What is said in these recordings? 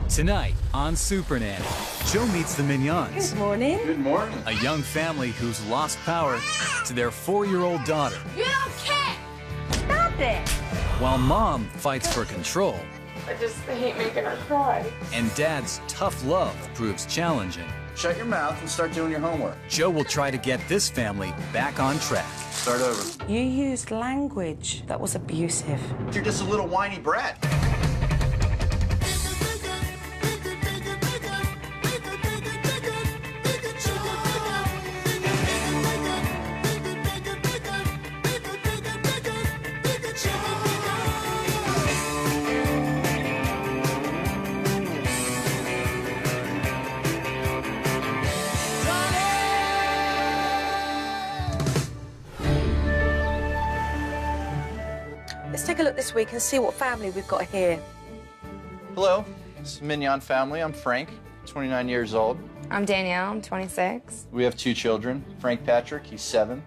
Tonight on Supernanny, Joe meets the Minyons. Good morning. Good morning. A young family who's lost power to their 4-year-old daughter. You don't care! Stop it! While Mom fights for control. I hate making her cry. And Dad's tough love proves challenging. Shut your mouth and start doing your homework. Joe will try to get this family back on track. Start over. You used language that was abusive. You're just a little whiny brat. Let's take a look this week and see what family we've got here. Hello, this is Minyon family. I'm Frank, 29 years old. I'm Danielle, I'm 26. We have 2 children. Frank Patrick, he's 7.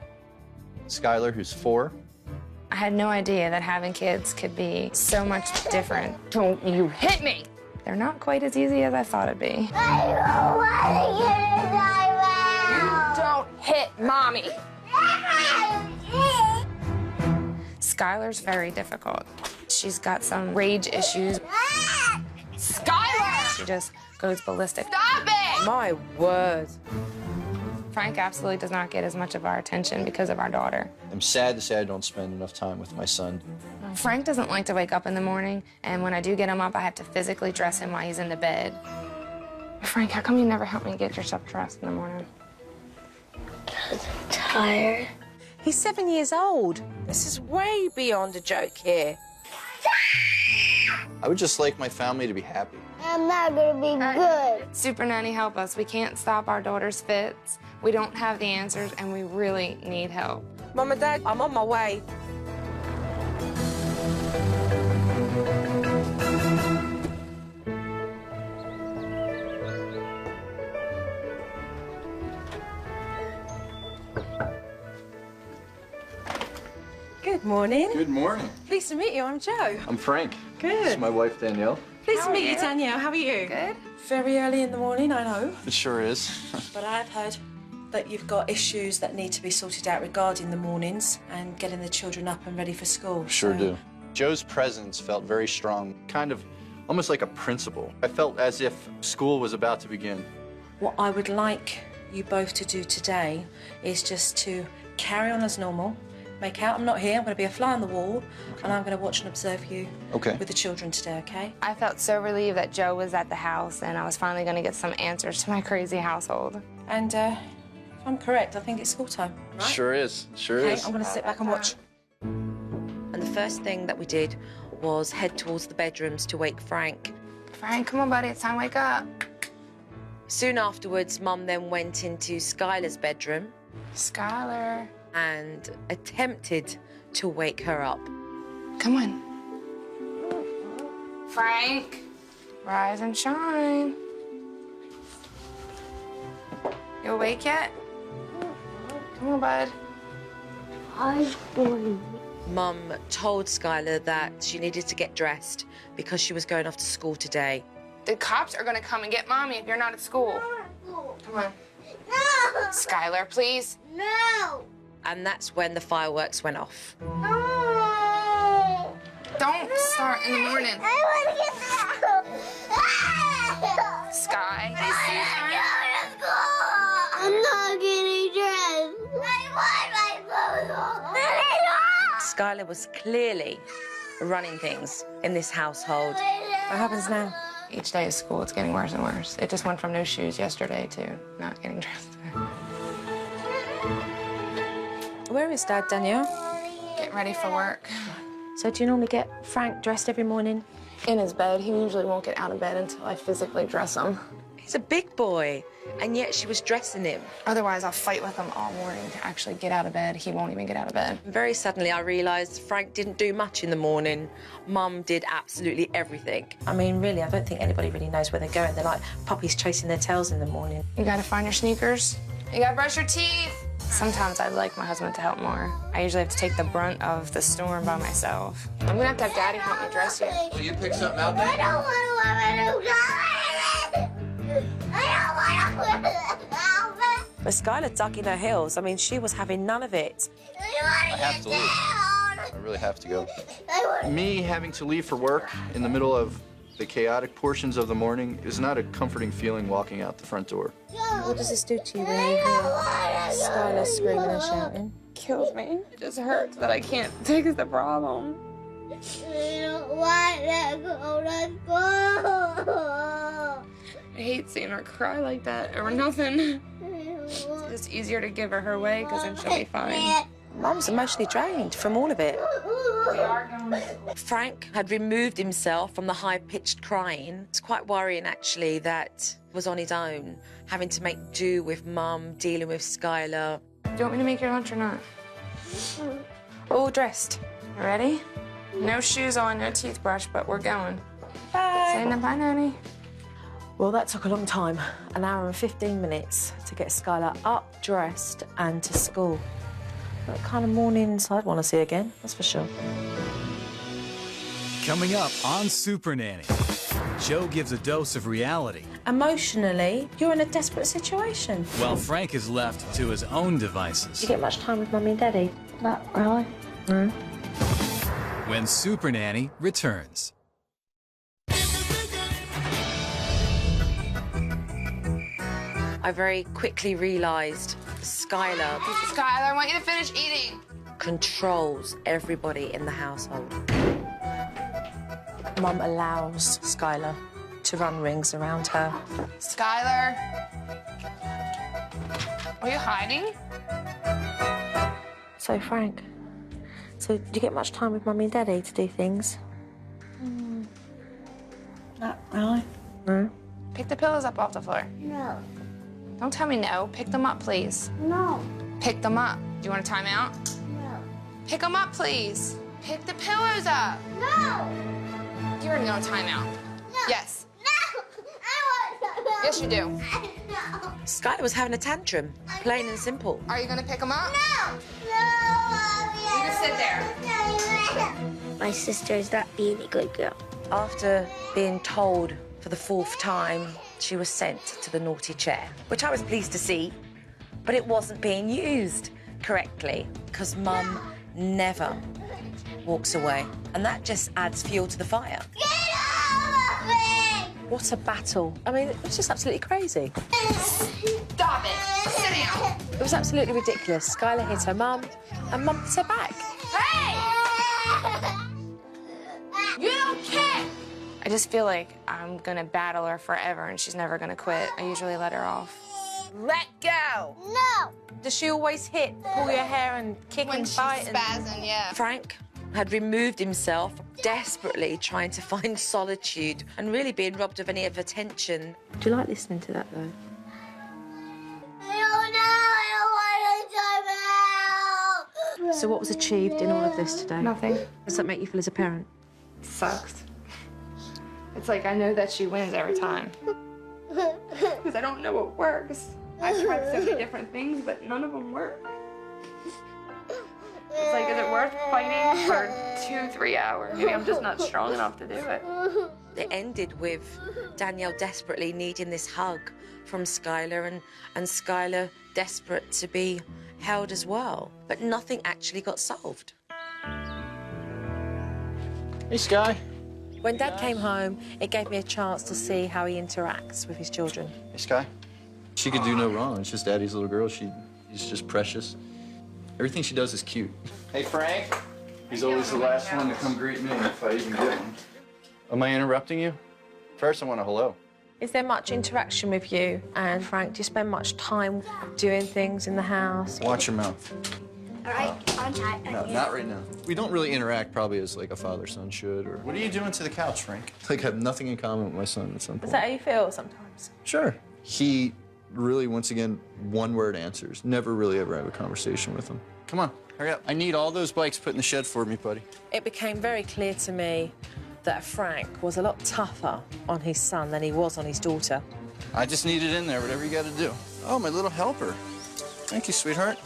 Skyler, who's 4. I had no idea that having kids could be so much different. Don't you hit me! They're not quite as easy as I thought it'd be. You don't hit Mommy! Skyler's very difficult. She's got some rage issues. Skyler! She just goes ballistic. Stop it! My word. Frank absolutely does not get as much of our attention because of our daughter. I'm sad to say I don't spend enough time with my son. Frank doesn't like to wake up in the morning, and when I do get him up, I have to physically dress him while he's in the bed. Frank, how come you never help me get yourself dressed in the morning? Because I'm tired. He's 7 years old. This is way beyond a joke here. I would just like my family to be happy. I'm not gonna be good. Supernanny, help us. We can't stop our daughter's fits. We don't have the answers, and we really need help. Mum and Dad, I'm on my way. Good morning. Good morning. Pleased to meet you. I'm Jo. I'm Frank. Good. This is my wife, Danielle. Pleased How to are meet you, you? Danielle. How are you? Good. Very early in the morning, I know. It sure is. But I've heard that you've got issues that need to be sorted out regarding the mornings and getting the children up and ready for school. Sure So- do. Joe's presence felt very strong, kind of almost like a principal. I felt as if school was about to begin. What I would like you both to do today is just to carry on as normal. Make out I'm not here. I'm going to be a fly on the wall, and I'm going to watch and observe you with the children today, okay? I felt so relieved that Joe was at the house, and I was finally going to get some answers to my crazy household. And if I'm correct, I think it's school time, right? Sure is. Sure Okay, is. I'm going to sit back and watch. And the first thing that we did was head towards the bedrooms to wake Frank. Frank, come on, buddy. It's time to wake up. Soon afterwards, Mum then went into Skyler's bedroom Skyler. and attempted to wake her up. Come on. Frank, rise and shine. You awake yet? Come on, bud. I'm going. Mum told Skyler that she needed to get dressed because she was going off to school today. The cops are gonna come and get Mommy if you're not at school. Come on. No! Skyler, please. No! And that's when the fireworks went off. No! Don't start in the morning. I want to get out! Sky. I'm not getting dressed. I want my clothes on. Skyler was clearly running things in this household. What happens now? Each day of school, it's getting worse and worse. It just went from no shoes yesterday to not getting dressed. Where is Dad, Danielle? Get ready for work. So do you normally get Frank dressed every morning? In his bed, he usually won't get out of bed until I physically dress him. He's a big boy, and yet she was dressing him. Otherwise, I'll fight with him all morning to actually get out of bed. He won't even get out of bed. Very suddenly, I realised Frank didn't do much in the morning. Mum did absolutely everything. I mean, really, I don't think anybody really knows where they're going. They're like puppies chasing their tails in the morning. You gotta find your sneakers. You gotta brush your teeth. Sometimes I'd like my husband to help more. I usually have to take the brunt of the storm by myself. I'm gonna have to have Daddy help me dress you. So you pick something out I there? don't want to wear a new color. But Skyler dug in her heels. I mean, she was having none of it. I have to leave. I really have to go. Me having to leave for work in the middle of the chaotic portions of the morning is not a comforting feeling walking out the front door. What does this do to you when you hear Skyler screaming and shouting? Kills me. It just hurts that I can't fix the problem. I don't want to go. Let's go. I hate seeing her cry like that or nothing. It's just easier to give her way because then she'll be fine. Mum's emotionally drained from all of it. We are going to school. Frank had removed himself from the high-pitched crying. It's quite worrying, actually, that he was on his own, having to make do with Mum, dealing with Skyler. Do you want me to make your lunch or not? All dressed. You ready? No shoes on, no toothbrush, but we're going. Bye. Saying bye, Nanny. Well, that took a long time, an hour and 15 minutes to get Skyler up, dressed, and to school. That kind of mornings I'd want to see again, that's for sure. Coming up on Supernanny, Joe gives a dose of reality, Emotionally, you're in a desperate situation. while Frank is left to his own Do devices. you get much time with Mummy and Daddy? Not really. No. When Supernanny returns. I very quickly realised Skyler Skyler, I want you to finish eating. controls everybody in the household. Mum allows Skyler to run rings around her. Skyler. Are you hiding? So, Frank, do you get much time with Mummy and Daddy to do things? Not really. No? Pick the pillows up off the floor. No. Don't tell me no. Pick them up, please. No. Pick them up. Do you want a timeout? No. Pick them up, please. Pick the pillows up. No. You already know a timeout. No. Yes. No. I want to. Yes, you do. No. Skyler was having a tantrum, plain and simple. Are you gonna pick them up? No. No. You just sit there. My sister is not being a good girl. After being told for the 4th time, she was sent to the naughty chair, which I was pleased to see, but it wasn't being used correctly because Mum never walks away, and that just adds fuel to the fire. Get off of me! What a battle. I mean, it was just absolutely crazy. Stop it. Sit down. It was absolutely ridiculous. Skyler hit her mum, and Mum hit her back. Hey! You don't care. I just feel like I'm gonna battle her forever and she's never gonna quit. I usually let her off. Let go! No. Does she always hit, pull your hair and kick When and she's fight? spazzing, yeah. Frank had removed himself, desperately trying to find solitude and really being robbed of any of attention. Do you like listening to that, though? So what was achieved in all of this today? Nothing. Does that make you feel as a parent? Sucks. It's like I know that she wins every time. Because I don't know what works. I've tried so many different things, but none of them work. It's like, is it worth fighting for 2-3 hours? Maybe I'm just not strong enough to do it. It ended with Danielle desperately needing this hug from Skyler and Skyler desperate to be held as well. But nothing actually got solved. Hey, Sky. When Dad came home, it gave me a chance to see how he interacts with his children. Hey, Sky. She could do no wrong. It's just Daddy's little girl. She's just precious. Everything she does is cute. Hey, Frank. He's always the last one to come greet me if I even get one. Am I interrupting you? First, I want a hello. Is there much interaction with you and Frank? Do you spend much time doing things in the house? Watch your mouth. All right, on time. No, not right now. We don't really interact probably as like a father-son should. Or what are you doing to the couch, Frank? Like I have nothing in common with my son at some point. Is that how you feel sometimes? Sure. He really, once again, one-word answers. Never really ever have a conversation with him. Come on, hurry up. I need all those bikes put in the shed for me, buddy. It became very clear to me that Frank was a lot tougher on his son than he was on his daughter. I just need it in there, whatever you got to do. Oh, my little helper. Thank you, sweetheart.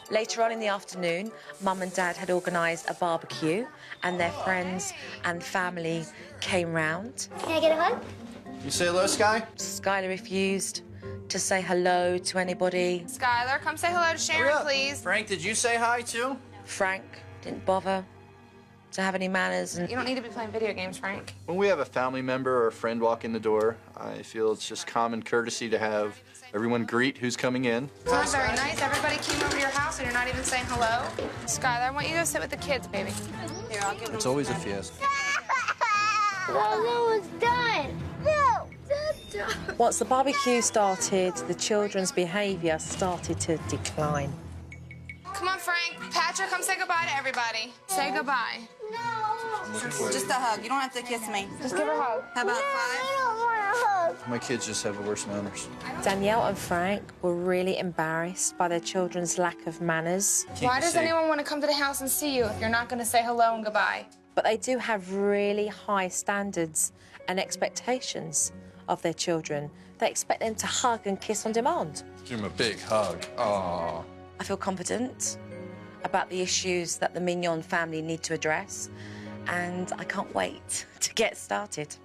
Later on in the afternoon, Mum and Dad had organised a barbecue and their friends and family came round. Can I get a hug? You say hello, Sky? Skyler refused to say hello to anybody. Skyler, come say hello to Sharon, please. Frank, did you say hi too? Frank didn't bother to have any manners. And You don't need to be playing video games, Frank. When we have a family member or a friend walk in the door, I feel it's just common courtesy to have everyone greet who's coming in. It's not very nice. Everybody came over to your house and you're not even saying hello. Skyler, I want you to sit with the kids, baby. Here, I'll give them. It's always a fiesta. No, it's done. No. once the barbecue started, the children's behaviour started to decline. Come on, Frank. Patrick, come say goodbye to everybody. Say goodbye. Just a hug. You don't have to kiss me. Just give her a hug. How about five? My kids just have worse manners. Danielle and Frank were really embarrassed by their children's lack of manners. Why does anyone want to come to the house and see you if you're not going to say hello and goodbye? But they do have really high standards and expectations of their children. They expect them to hug and kiss on demand. Give him a big hug. Aww. I feel confident about the issues that the Minyon family need to address, and I can't wait to get started.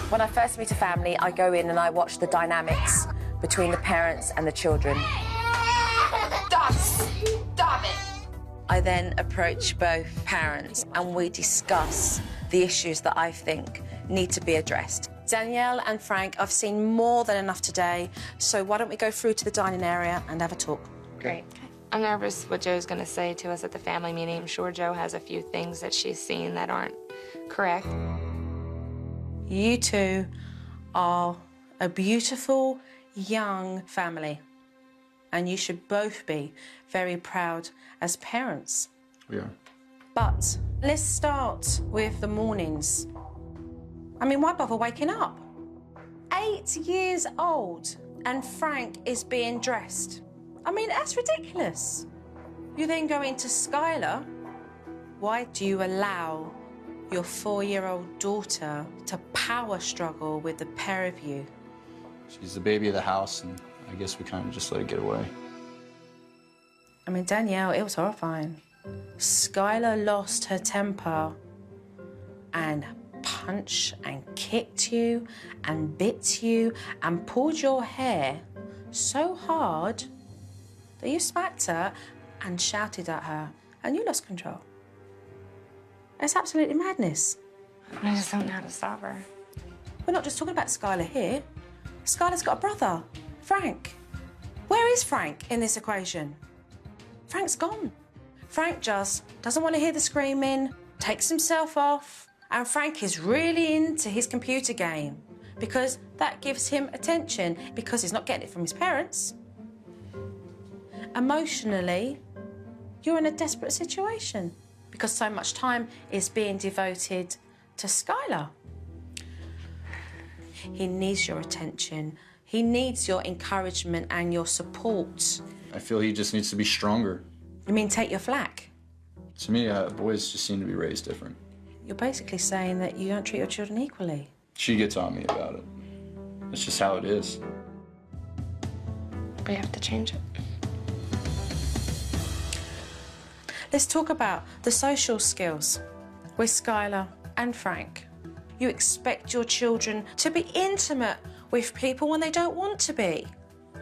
When I first meet a family, I go in and I watch the dynamics between the parents and the children. Stop it. I then approach both parents and we discuss the issues that I think need to be addressed. Danielle and Frank, I've seen more than enough today, so why don't we go through to the dining area and have a talk? Great. I'm nervous what Joe's going to say to us at the family meeting. I'm sure Joe has a few things that she's seen that aren't correct. You two are a beautiful, young family, and you should both be very proud as parents. We are. But let's start with the mornings. I mean, why bother waking up? 8 years old, and Frank is being dressed. I mean, that's ridiculous. You then go into Skyler. Why do you allow your 4-year-old daughter to power struggle with the pair of you? She's the baby of the house, and I guess we kind of just let it get away. I mean, Danielle, it was horrifying. Skyler lost her temper and punched and kicked you and bit you and pulled your hair so hard that you smacked her and shouted at her and you lost control. It's absolutely madness. I just don't know how to stop her. We're not just talking about Skyler here. Skyler's got a brother, Frank. Where is Frank in this equation? Frank's gone. Frank just doesn't want to hear the screaming, takes himself off, and Frank is really into his computer game because that gives him attention because he's not getting it from his parents. Emotionally, you're in a desperate situation because so much time is being devoted to Skyler. He needs your attention. He needs your encouragement and your support. I feel he just needs to be stronger. You mean take your flack? To me, boys just seem to be raised different. You're basically saying that you don't treat your children equally. She gets on me about it. That's just how it is. We have to change it. Let's talk about the social skills with Skyler and Frank. You expect your children to be intimate with people when they don't want to be.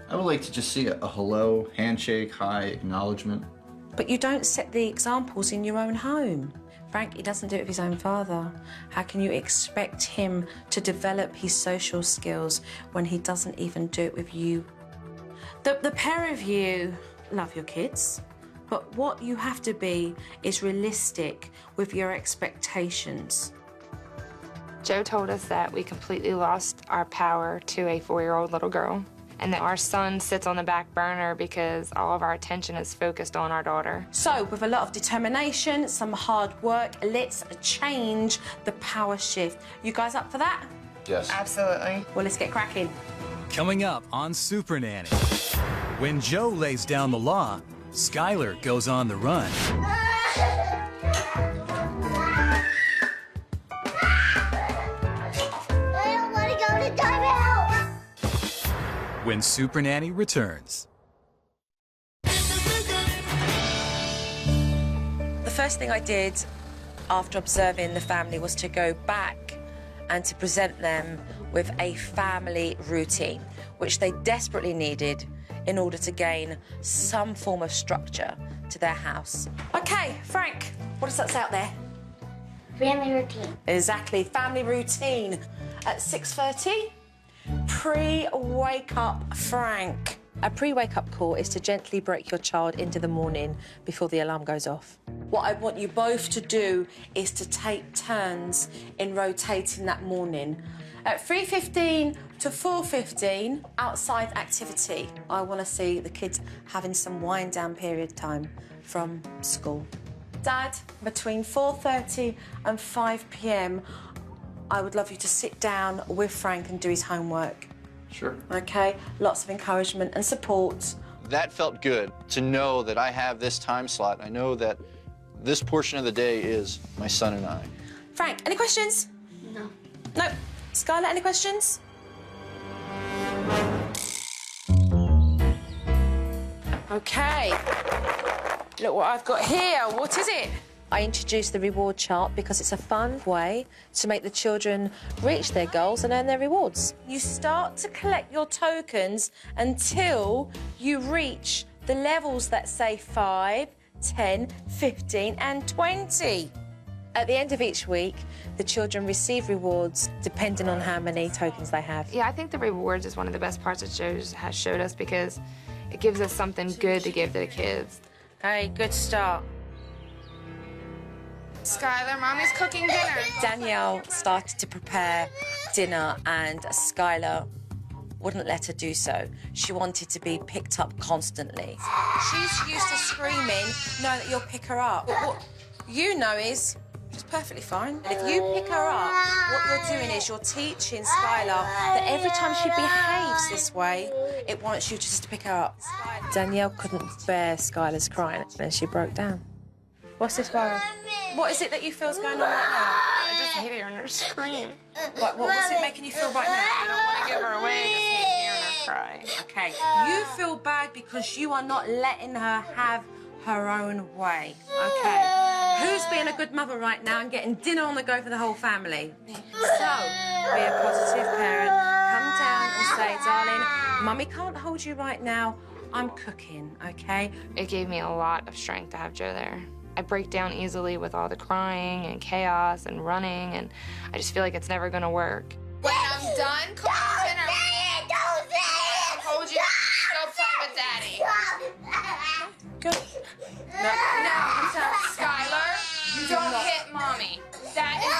I would like to just see a hello, handshake, hi, acknowledgement. But you don't set the examples in your own home. Frank, he doesn't do it with his own father. How can you expect him to develop his social skills when he doesn't even do it with you? The pair of you love your kids, but what you have to be is realistic with your expectations. Joe told us that we completely lost our power to a 4-year-old little girl, and that our son sits on the back burner because all of our attention is focused on our daughter. So, with a lot of determination, some hard work, let's change the power shift. You guys up for that? Yes. Absolutely. Well, let's get cracking. Coming up on Supernanny. When Joe lays down the law, Skyler goes on the run. I don't want to go to timeout. When Supernanny returns. The first thing I did after observing the family was to go back and to present them with a family routine, which they desperately needed in order to gain some form of structure to their house. Okay, Frank, what does that say out there? Family routine. Exactly, family routine. At 6:30, pre-wake up Frank. A pre-wake up call is to gently break your child into the morning before the alarm goes off. What I want you both to do is to take turns in rotating that morning. At 3:15 to 4:15, outside activity. I want to see the kids having some wind-down period time from school. Dad, between 4:30 and 5 p.m, I would love you to sit down with Frank and do his homework. Sure. Okay? Lots of encouragement and support. That felt good, to know that I have this time slot. I know that this portion of the day is my son and I. Frank, any questions? No. No. Skyler, any questions? Okay. Look what I've got here. What is it? I introduced the reward chart because it's a fun way to make the children reach their goals and earn their rewards. You start to collect your tokens until you reach the levels that say 5, 10, 15 and 20. At the end of each week, the children receive rewards depending on how many tokens they have. Yeah, I think the rewards is one of the best parts that Joe has showed us because it gives us something good to give to the kids. Hey, good start. Skyler, Mommy's cooking dinner. Danielle started to prepare dinner and Skyler wouldn't let her do so. She wanted to be picked up constantly. She's used to screaming, knowing that you'll pick her up. But what you know is, she's perfectly fine. And if you pick her up, what you're doing is you're teaching Skyler that every time she behaves this way, it wants you just to pick her up. Danielle couldn't bear Skyler's crying and she broke down. What's this, Barra? What is it that you feel's going on right now? I just hate hearing her scream. What's it making you feel right now? I don't want to give her away, I just hate hearing her cry. Okay, you feel bad because you are not letting her have her own way, okay? Who's being a good mother right now and getting dinner on the go for the whole family? So, be a positive parent. Come down and say, darling, Mummy can't hold you right now. I'm cooking, okay? It gave me a lot of strength to have Joe there. I break down easily with all the crying and chaos and running, and I just feel like it's never gonna work. When I'm done cooking dinner, Don't say it! hold you, go play with Daddy. Good. No, Skyler, you don't hit Mommy. That is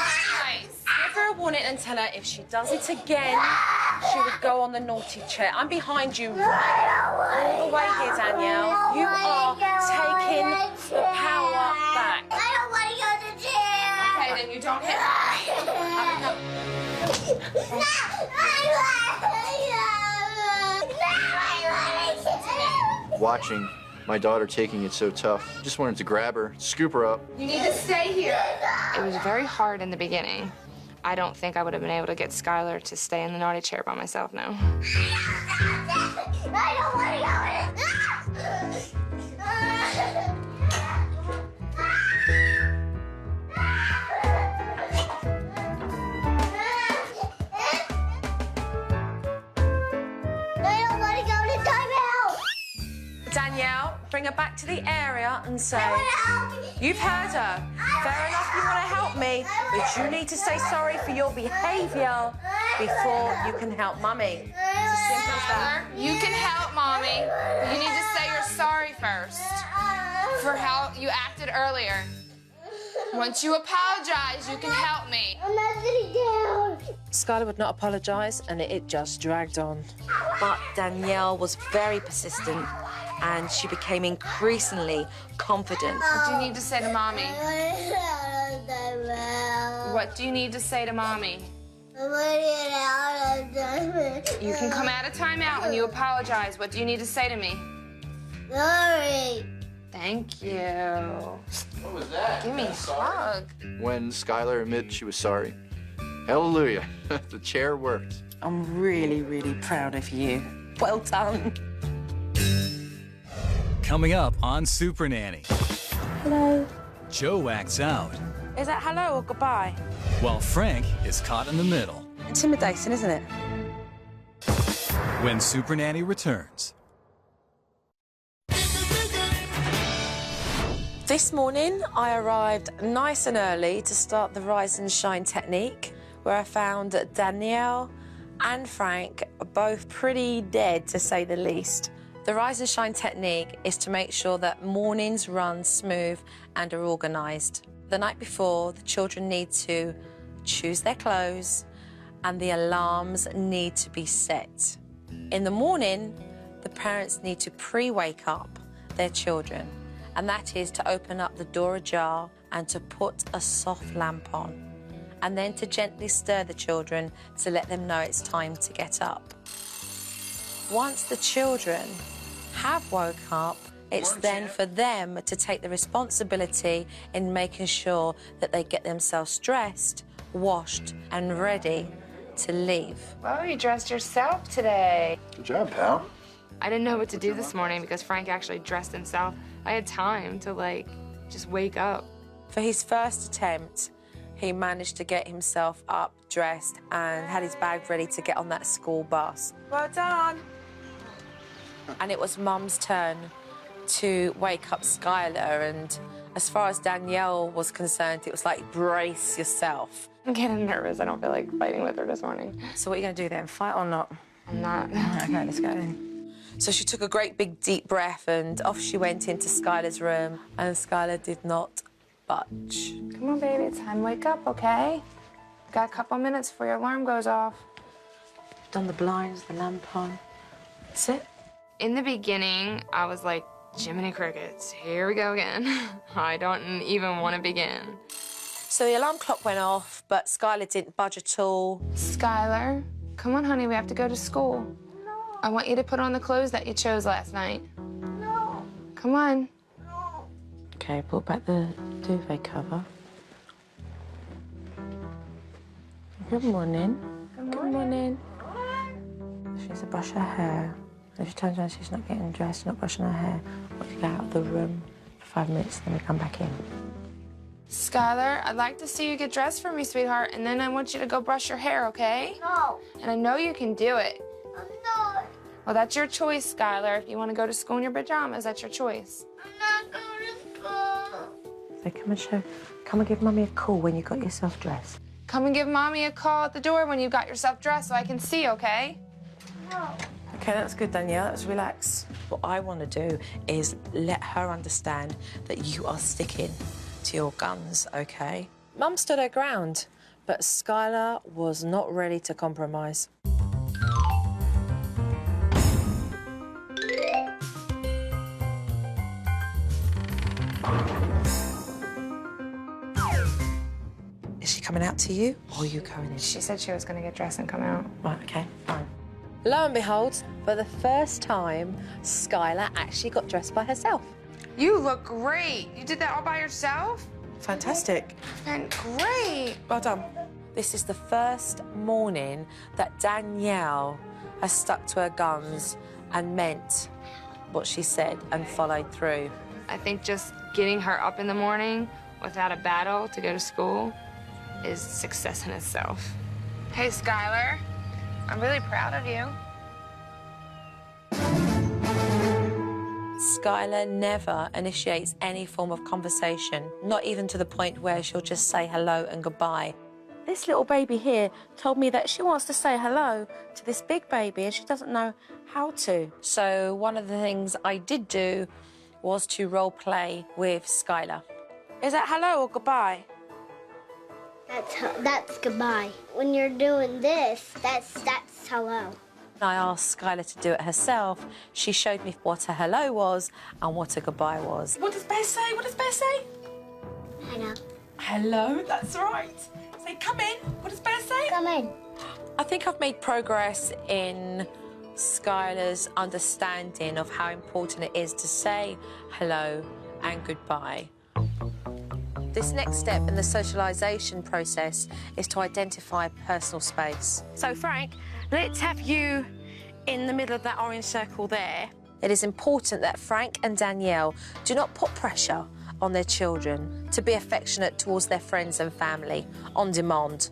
nice. Give her a warning and tell her if she does it again, she would go on the naughty chair. I'm behind you right all the way here, Danielle. You are taking the power back. I don't want to go to the chair. Okay, then you don't hit Mommy. Watching my daughter taking it so tough, just wanted to grab her, scoop her up. You need to stay here. It was very hard in the beginning. I don't think I would have been able to get Skyler to stay in the naughty chair by myself now. I don't want to go. I don't want to go to timeout. Danielle, bring her back to the area and say, I want to help you. you've heard her. Fair enough, you want to help me, but you need to say sorry for your behaviour before you can help Mummy. It's as simple as that. You can help Mommy, but you need to say you're sorry first for how you acted earlier. Once you apologize, you can help me. I'm not sitting down. Skyler would not apologise, and it just dragged on. But Danielle was very persistent, and she became increasingly confident. What do you need to say to Mommy? What do you need to say to Mommy? You can come out of timeout when you apologize. What do you need to say to me? Sorry. Thank you. What was that? Give me a hug. When Skylar admitted she was sorry. Hallelujah. The chair worked. I'm really, really proud of you. Well done. Coming up on Supernanny. Hello. Joe acts out. Is that hello or goodbye? while Frank is caught in the middle. Intimidating, isn't it? When Supernanny returns. This morning, I arrived nice and early to start the Rise and Shine technique, where I found that Danielle and Frank are both pretty dead, to say the least. The Rise and Shine technique is to make sure that mornings run smooth and are organised. The night before, the children need to choose their clothes and the alarms need to be set. In the morning, the parents need to pre-wake up their children, and that is to open up the door ajar and to put a soft lamp on, and then to gently stir the children to let them know it's time to get up. Once the children have woke up, it's then for them to take the responsibility in making sure that they get themselves dressed, washed, and ready to leave. Well, you dressed yourself today. Good job, pal. I didn't know what to do this morning because Frank actually dressed himself. I had time to, like, just wake up. For his first attempt, he managed to get himself up, dressed, and had his bag ready to get on that school bus. Well done. And it was Mum's turn to wake up Skyler, and as far as Danielle was concerned, it was like, brace yourself. I'm getting nervous. I don't feel like fighting with her this morning. So what are you going to do then, fight or not? I'm not. Okay, let's go then. So she took a great big deep breath and off she went into Skyler's room, and Skyler did not budge. Come on, baby, it's time to wake up, okay? Got a couple minutes before your alarm goes off. Done the blinds, the lamp on. Sit. In the beginning, I was like, Jiminy Crickets, here we go again. I don't even want to begin. So the alarm clock went off, but Skyler didn't budge at all. Skyler, come on, honey, we have to go to school. No. I want you to put on the clothes that you chose last night. No. Come on. No. Okay, put back the duvet cover. Good morning. Good morning. She needs to brush her hair. If she turns around, she's not getting dressed, not brushing her hair. We'll get out of the room for 5 minutes, then we come back in. Skyler, I'd like to see you get dressed for me, sweetheart, and then I want you to go brush your hair, okay? No. And I know you can do it. I'm not. Well, that's your choice, Skyler. If you want to go to school in your pajamas, that's your choice. I'm not going to school. So come and give Mummy a call when you got yourself dressed. Come and give Mommy a call at the door when you got yourself dressed so I can see, okay? No. Okay, that's good, Danielle. Let's relax. What I want to do is let her understand that you are sticking to your guns, okay? Mum stood her ground, but Skyler was not ready to compromise. Is she coming out to you, or are you going in? She said she was going to get dressed and come out. Right, okay, fine. Lo and behold, for the first time, Skyler actually got dressed by herself. You look great. You did that all by yourself? Fantastic. And great. Well done. This is the first morning that Danielle has stuck to her guns and meant what she said and followed through. I think just getting her up in the morning without a battle to go to school is success in itself. Hey, Skyler. I'm really proud of you. Skyler never initiates any form of conversation, not even to the point where she'll just say hello and goodbye. This little baby here told me that she wants to say hello to this big baby and she doesn't know how to. So one of the things I did do was to role play with Skyler. Is that hello or goodbye? That's goodbye. When you're doing this, that's hello. I asked Skyler to do it herself. She showed me what a hello was and what a goodbye was. What does Bear say? What does Bear say? Hello. Hello, that's right. Say, come in. What does Bear say? Come in. I think I've made progress in Skyler's understanding of how important it is to say hello and goodbye. This next step in the socialisation process is to identify personal space. So, Frank, let's have you in the middle of that orange circle there. It is important that Frank and Danielle do not put pressure on their children, to be affectionate towards their friends and family, on demand.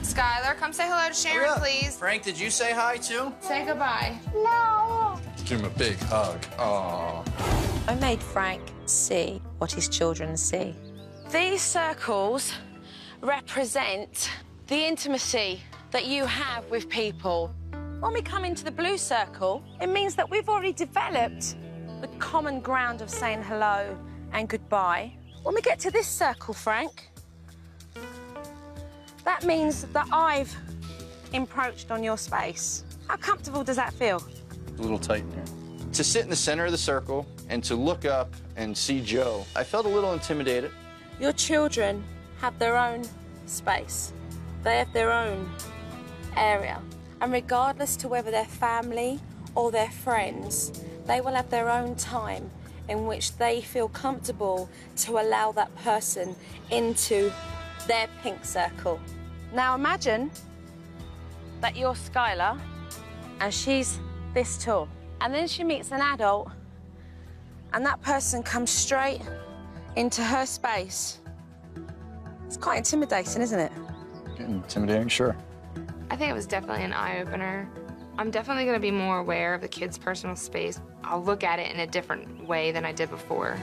Skyler, come say hello to Sharon, please. Frank, did you say hi too? Say goodbye. No. Give him a big hug. Aww. I made Frank see what his children see. These circles represent the intimacy that you have with people. When we come into the blue circle, it means that we've already developed the common ground of saying hello and goodbye. When we get to this circle, Frank, that means that I've encroached on your space. How comfortable does that feel? A little tight in here. To sit in the center of the circle and to look up and see Joe, I felt a little intimidated. Your children have their own space. They have their own area. And regardless to whether they're family or their friends, they will have their own time in which they feel comfortable to allow that person into their pink circle. Now imagine that you're Skyler and she's this tall. And then she meets an adult and that person comes straight into her space. It's quite intimidating, isn't it? Intimidating, sure. I think it was definitely an eye-opener. I'm definitely going to be more aware of the kids' personal space. I'll look at it in a different way than I did before.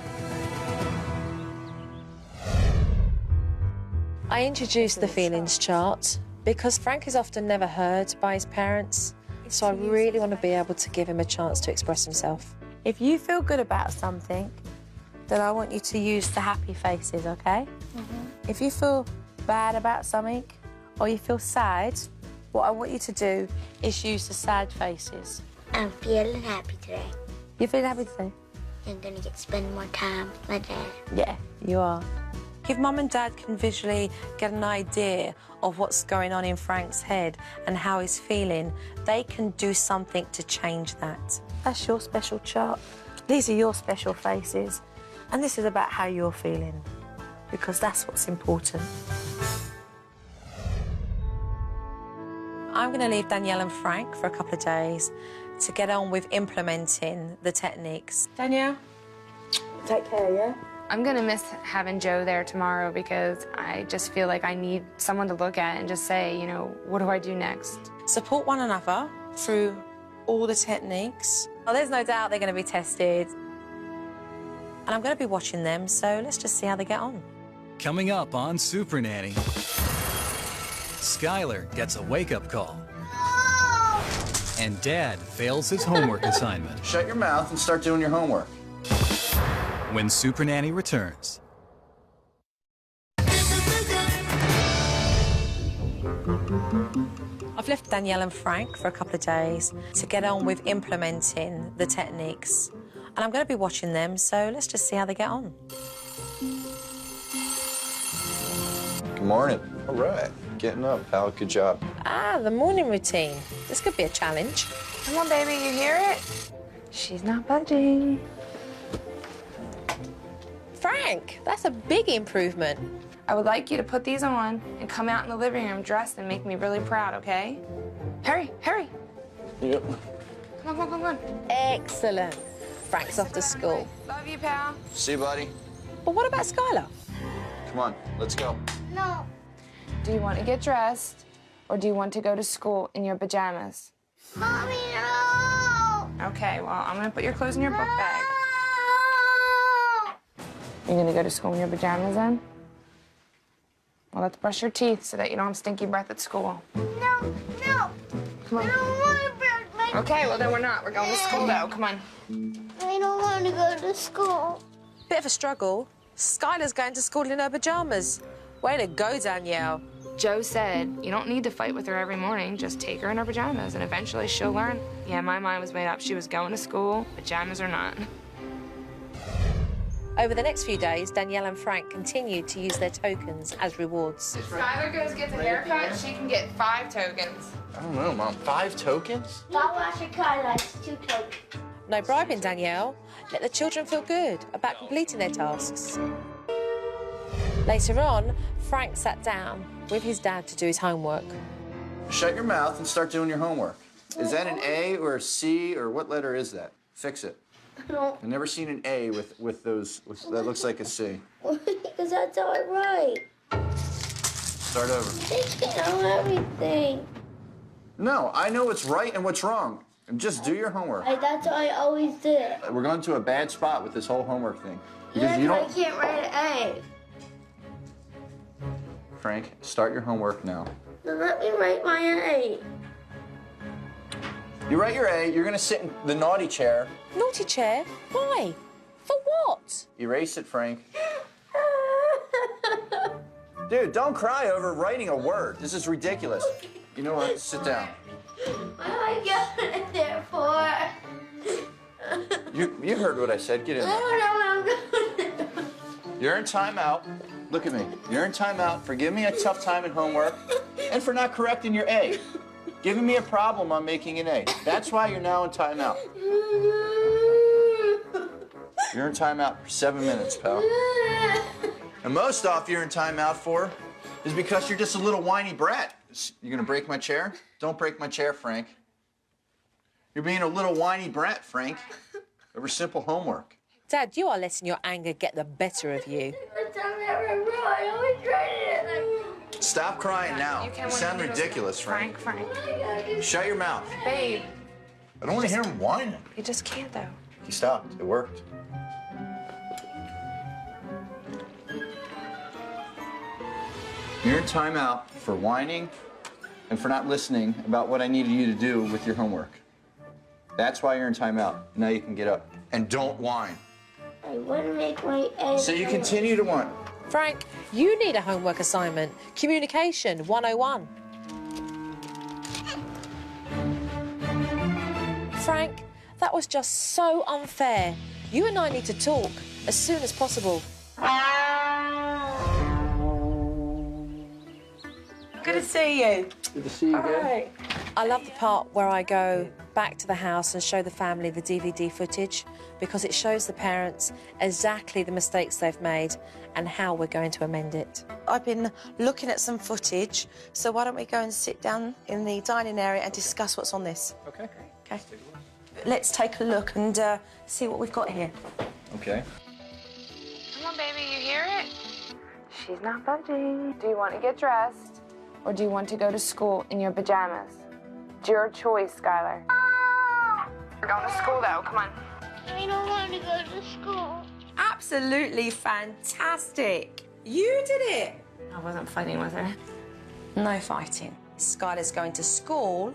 I introduced the feelings chart because Frank is often never heard by his parents, so I really want to be able to give him a chance to express himself. If you feel good about something, then I want you to use the happy faces, okay? If you feel bad about something or you feel sad, what I want you to do is use the sad faces. I'm feeling happy today. You feeling happy today? I'm gonna spend more time with my dad. Yeah, you are. If Mum and Dad can visually get an idea of what's going on in Frank's head and how he's feeling, they can do something to change that. That's your special chart. These are your special faces. And this is about how you're feeling, because that's what's important. I'm going to leave Danielle and Frank for a couple of days to get on with implementing the techniques. Danielle, take care, yeah? I'm going to miss having Joe there tomorrow because I just feel like I need someone to look at and just say, you know, what do I do next? Support one another through all the techniques. Well, there's no doubt they're going to be tested. And I'm going to be watching them, so let's just see how they get on. Coming up on Supernanny, Skyler gets a wake-up call. And Dad fails his homework assignment. Shut your mouth and start doing your homework. When Supernanny returns. I've left Danielle and Frank for a couple of days to get on with implementing the techniques. And I'm going to be watching them, so let's just see how they get on. Good morning. All right. Getting up, pal. Good job. Ah, the morning routine. This could be a challenge. Come on, baby, you hear it? She's not budging. Frank, that's a big improvement. I would like you to put these on and come out in the living room dressed and make me really proud, okay? Hurry, hurry. Yep. Come on, come on, come on. Excellent. Frank's off to school. Love you, pal. See you, buddy. But what about Skyler? Come on, let's go. No. Do you want to get dressed or do you want to go to school in your pajamas? Mommy, no. Okay, well, I'm going to put your clothes in your book bag. No. You're going to go to school in your pajamas then? Well, let's brush your teeth so that you don't have stinky breath at school. No, no. Come on. I don't want to brush my Okay, well, then we're not. We're going to school, though. Come on. I don't want to go to school. Bit of a struggle. Skyler's going to school in her pajamas. Way to go, Danielle. Joe said, you don't need to fight with her every morning. Just take her in her pajamas, and eventually she'll learn. Yeah, my mind was made up. She was going to school, pajamas or not. Over the next few days, Danielle and Frank continued to use their tokens as rewards. If Skyler goes gets a haircut, she can get 5 tokens. I don't know, Mom. 5 tokens? Stop washing car lights, 2 tokens. No bribing, Danielle. Let the children feel good about completing their tasks. Later on, Frank sat down with his dad to do his homework. Shut your mouth and start doing your homework. Is that an A or a C or what letter is that? Fix it. No. I've never seen an A with those, that looks like a C. Because that's how I write. Start over. They know everything. No, I know what's right and what's wrong. And just do your homework. That's how I always did. We're going to a bad spot with this whole homework thing. Because Yeah, you don't... I can't write an A. Frank, start your homework now. Then let me write my A. You write your A, you're gonna sit in the naughty chair. Naughty chair? Why? For what? Erase it, Frank. Dude, don't cry over writing a word. This is ridiculous. You know what? Sit down. What am I going in there for? You heard what I said. Get in I there. don't know what I'm going to do. You're in timeout. Look at me. You're in timeout for giving me a tough time in homework and for not correcting your A. Giving me a problem on making an A. That's why you're now in timeout. You're in timeout for 7 minutes, pal. And most off you're in timeout for is because you're just a little whiny brat. You gonna break my chair? Don't break my chair, Frank. You're being a little whiny brat, Frank, over simple homework. Dad, you are letting your anger get the better of you. I always tried it. Stop crying now. You sound ridiculous, Frank. Frank. Shut your mouth. Babe. I don't want to hear him whining. You just can't, though. He stopped. It worked. You're in timeout for whining and for not listening about what I needed you to do with your homework. That's why you're in timeout. Now you can get up. And don't whine. I want to make my A. So you continue to whine. Frank, you need a homework assignment. Communication 101. Frank, that was just so unfair. You and I need to talk as soon as possible. Good to see you. Good to see you again. Right. I love the part where I go back to the house and show the family the DVD footage because it shows the parents exactly the mistakes they've made and how we're going to amend it. I've been looking at some footage, so why don't we go and sit down in the dining area and discuss what's on this? Okay. Okay. Let's take a look and see what we've got here. Okay. Come on, baby, you hear it? She's not budging. Do you want to get dressed, or do you want to go to school in your pajamas? It's your choice, Skyler. We're going to school, though. Come on. I don't want to go to school. Absolutely fantastic. You did it. I wasn't fighting with her. No fighting. Skyler's going to school,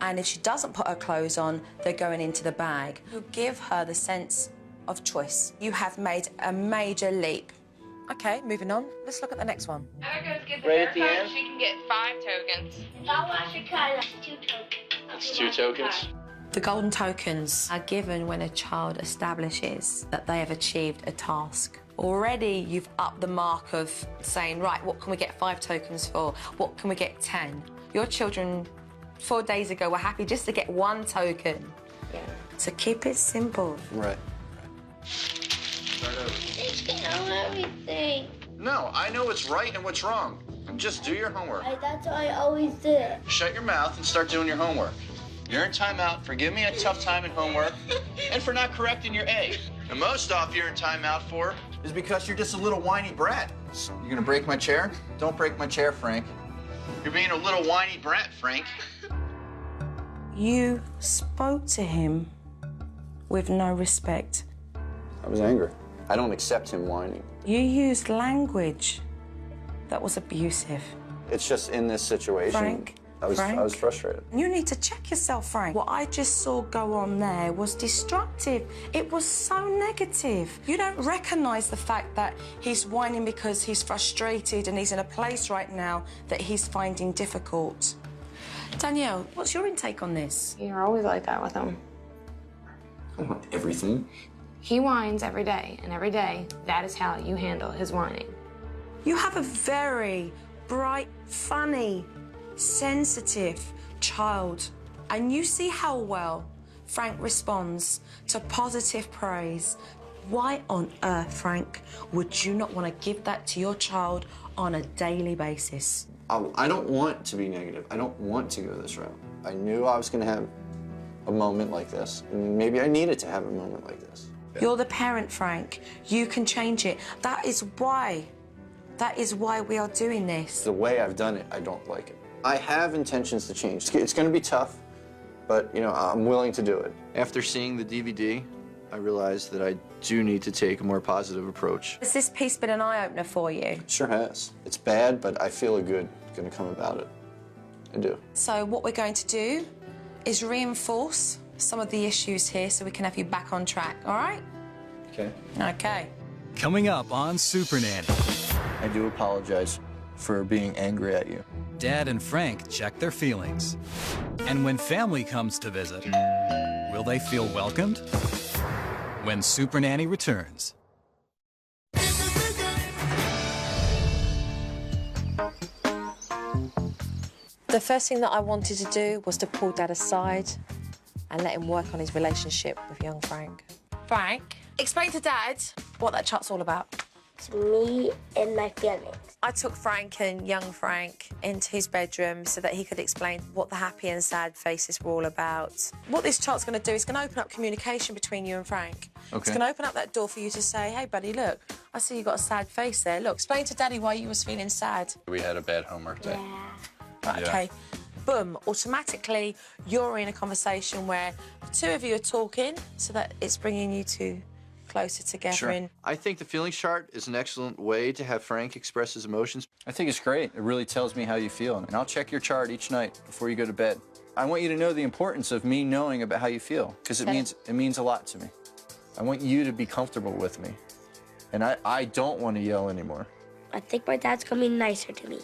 and if she doesn't put her clothes on, they're going into the bag. You give her the sense of choice. You have made a major leap. Okay, moving on. Let's look at the next one. Heather goes get the Right at the haircut, end? she can get 5 tokens. I'll watch your car. That's 2 tokens. That's 2 tokens. The golden tokens are given when a child establishes that they have achieved a task. Already you've upped the mark of saying, right, what can we get 5 tokens for? What can we get 10? Your children 4 days ago were happy just to get 1 token. Yeah. So keep it simple. Right. Start over. They know everything. No, I know what's right and what's wrong. Just do your homework. That's how I always did. Shut your mouth and start doing your homework. You're in timeout for giving me a tough time in homework and for not correcting your A. And most off you're in timeout for is because you're just a little whiny brat. You gonna break my chair? Don't break my chair, Frank. You're being a little whiny brat, Frank. You spoke to him with no respect. I was angry. I don't accept him whining. You used language that was abusive. It's just in this situation. Frank, I was frustrated. You need to check yourself, Frank. What I just saw go on there was destructive. It was so negative. You don't recognise the fact that he's whining because he's frustrated and he's in a place right now that he's finding difficult. Danielle, what's your intake on this? You're always like that with him. I don't want everything. He whines every day, and every day, that is how you handle his whining. You have a very bright, funny, sensitive child, and you see how well Frank responds to positive praise. Why on earth, Frank, would you not want to give that to your child on a daily basis? I don't want to be negative. I don't want to go this route. I knew I was going to have a moment like this. And maybe I needed to have a moment like this. You're the parent, Frank. You can change it. That is why we are doing this. The way I've done it, I don't like it. I have intentions to change. It's going to be tough, but, you know, I'm willing to do it. After seeing the DVD, I realized that I do need to take a more positive approach. Has this piece been an eye-opener for you? It sure has. It's bad, but I feel a good going to come about it. I do. So what we're going to do is reinforce some of the issues here so we can have you back on track, all right? Okay. Okay. Coming up on Supernanny. I do apologize for being angry at you. Dad and Frank check their feelings. And when family comes to visit, will they feel welcomed? When Supernanny returns. The first thing that I wanted to do was to pull Dad aside and let him work on his relationship with young Frank. Frank, explain to Dad what that chart's all about. It's me and my feelings. I took Frank and young Frank into his bedroom so that he could explain what the happy and sad faces were all about. What this chart's going to do is going to open up communication between you and Frank. Okay. It's going to open up that door for you to say, hey, buddy, look, I see you got a sad face there. Look, explain to Daddy why you was feeling sad. We had a bad homework day. Right, Yeah. OK. Boom, automatically you're in a conversation where the two of you are talking so that it's bringing you two closer together. Sure. I think the feelings chart is an excellent way to have Frank express his emotions. I think it's great. It really tells me how you feel. And I'll check your chart each night before you go to bed. I want you to know the importance of me knowing about how you feel, because it means a lot to me. I want you to be comfortable with me. And I don't want to yell anymore. I think my dad's gonna be nicer to me.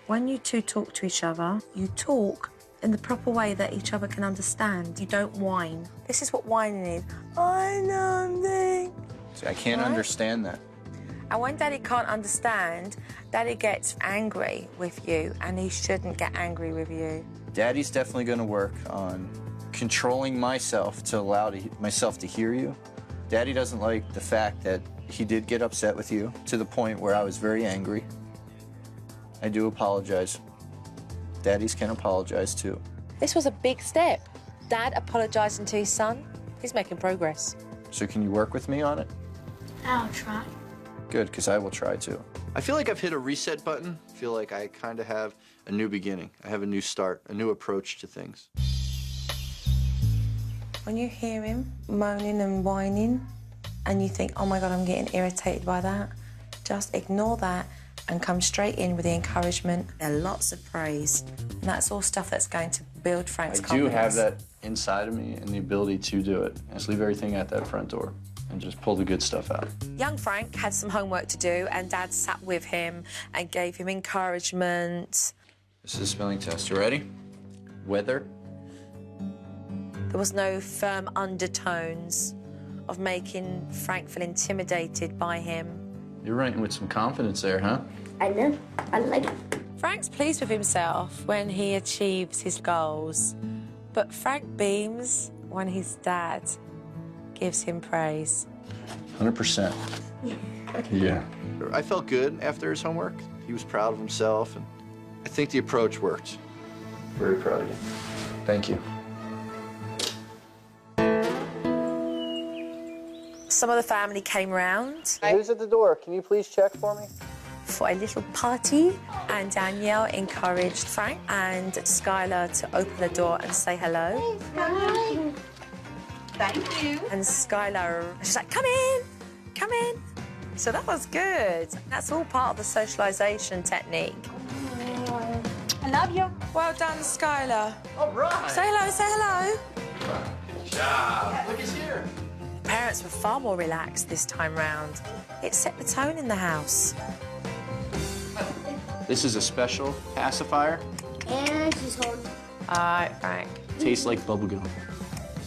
When you two talk to each other, you talk in the proper way that each other can understand. You don't whine. This is what whining is. I know something. See, I can't understand that. And when Daddy can't understand, Daddy gets angry with you, and he shouldn't get angry with you. Daddy's definitely going to work on controlling myself to allow myself to hear you. Daddy doesn't like the fact that he did get upset with you to the point where I was very angry. I do apologize. Daddies can apologize too. This was a big step. Dad apologizing to his son. He's making progress. So can you work with me on it? I'll try. Good, because I will try too. I feel like I've hit a reset button. I feel like I kind of have a new beginning. I have a new start, a new approach to things. When you hear him moaning and whining and you think, oh my God, I'm getting irritated by that, just ignore that and come straight in with the encouragement and lots of praise. And that's all stuff that's going to build Frank's confidence. I do have that inside of me and the ability to do it. I just leave everything at that front door and just pull the good stuff out. Young Frank had some homework to do and Dad sat with him and gave him encouragement. This is a spelling test. You ready? Weather. There was no firm undertones of making Frank feel intimidated by him. You're writing with some confidence there, huh? I know. I like it. Frank's pleased with himself when he achieves his goals, but Frank beams when his dad gives him praise. 100%. Yeah. I felt good after his homework. He was proud of himself, and I think the approach worked. Very proud of you. Thank you. Some of the family came round Who's at the door? Can you please check for me? for a little party, and Danielle encouraged Frank and Skyler to open the door and say hello. Hi. Thank you. And Skyler, she's like, come in, come in. So that was good. That's all part of the socialization technique. I love you. Well done, Skyler. All right. Say hello, say hello. Good job. Look, he's here. Parents were far more relaxed this time round. It set the tone in the house. This is a special pacifier. And she's home. All right, Frank. Tastes like bubblegum.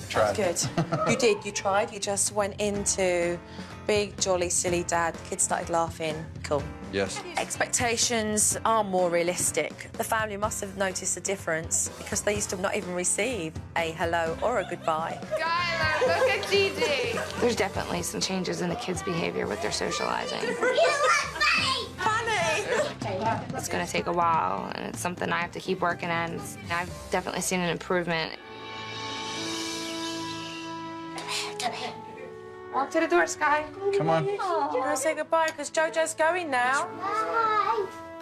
Try. Good. You did, you tried. You just went into big, jolly, silly dad. The kids started laughing. Cool. Yes. Expectations are more realistic. The family must have noticed a difference because they used to not even receive a hello or a goodbye. Skyler, look at Gigi. There's definitely some changes in the kids' behavior with their socializing. You look funny! Funny! It's going to take a while, and it's something I have to keep working at. I've definitely seen an improvement. Walk to the door, Sky. Come on. You want to say goodbye because JoJo's going now.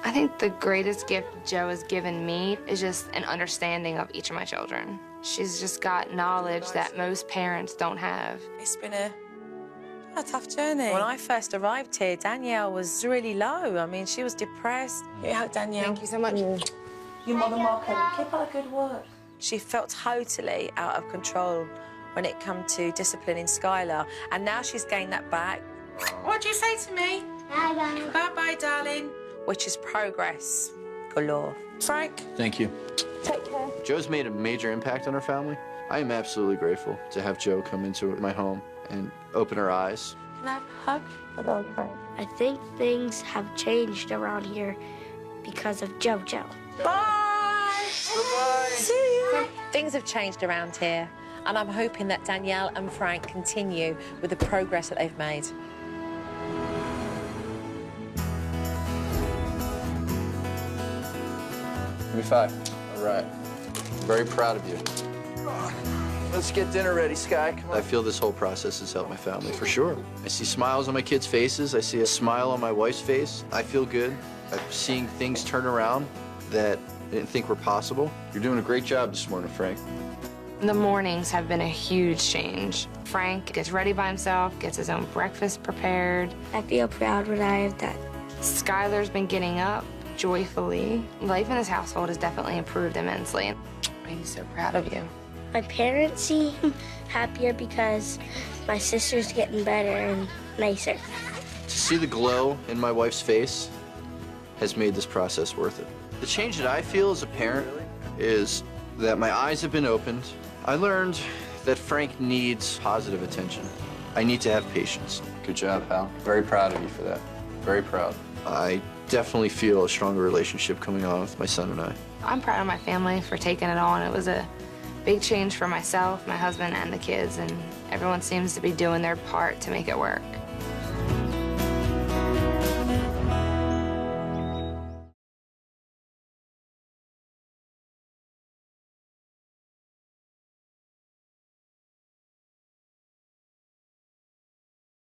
I think the greatest gift Joe has given me is just an understanding of each of my children. She's just got knowledge that most parents don't have. It's been a tough journey. When I first arrived here, Danielle was really low. I mean, she was depressed. You hug Danielle. Thank you so much. You're more than welcome. Keep up the good work. She felt totally out of control when it come to disciplining Skyler, and now she's gained that back. What do you say to me? Bye-bye. Bye-bye, darling. Which is progress galore. Frank? Thank you. Take care. Joe's made a major impact on our family. I am absolutely grateful to have Joe come into my home and open her eyes. Can I have a hug? Hello, Frank. I think things have changed around here because of JoJo. Bye! Bye-bye. See you. Things have changed around here, and I'm hoping that Danielle and Frank continue with the progress that they've made. Give me 5. All right. Very proud of you. Let's get dinner ready, Sky. Come on. I feel this whole process has helped my family, for sure. I see smiles on my kids' faces. I see a smile on my wife's face. I feel good. I'm seeing things turn around that I didn't think were possible. You're doing a great job this morning, Frank. The mornings have been a huge change. Frank gets ready by himself, gets his own breakfast prepared. I feel proud when I have that. Skyler's been getting up joyfully. Life in this household has definitely improved immensely. I'm so proud of you. My parents seem happier because my sister's getting better and nicer. To see the glow in my wife's face has made this process worth it. The change that I feel as a parent is that my eyes have been opened. I learned that Frank needs positive attention. I need to have patience. Good job, pal. Very proud of you for that. Very proud. I definitely feel a stronger relationship coming on with my son and I. I'm proud of my family for taking it on. It was a big change for myself, my husband, and the kids, and everyone seems to be doing their part to make it work.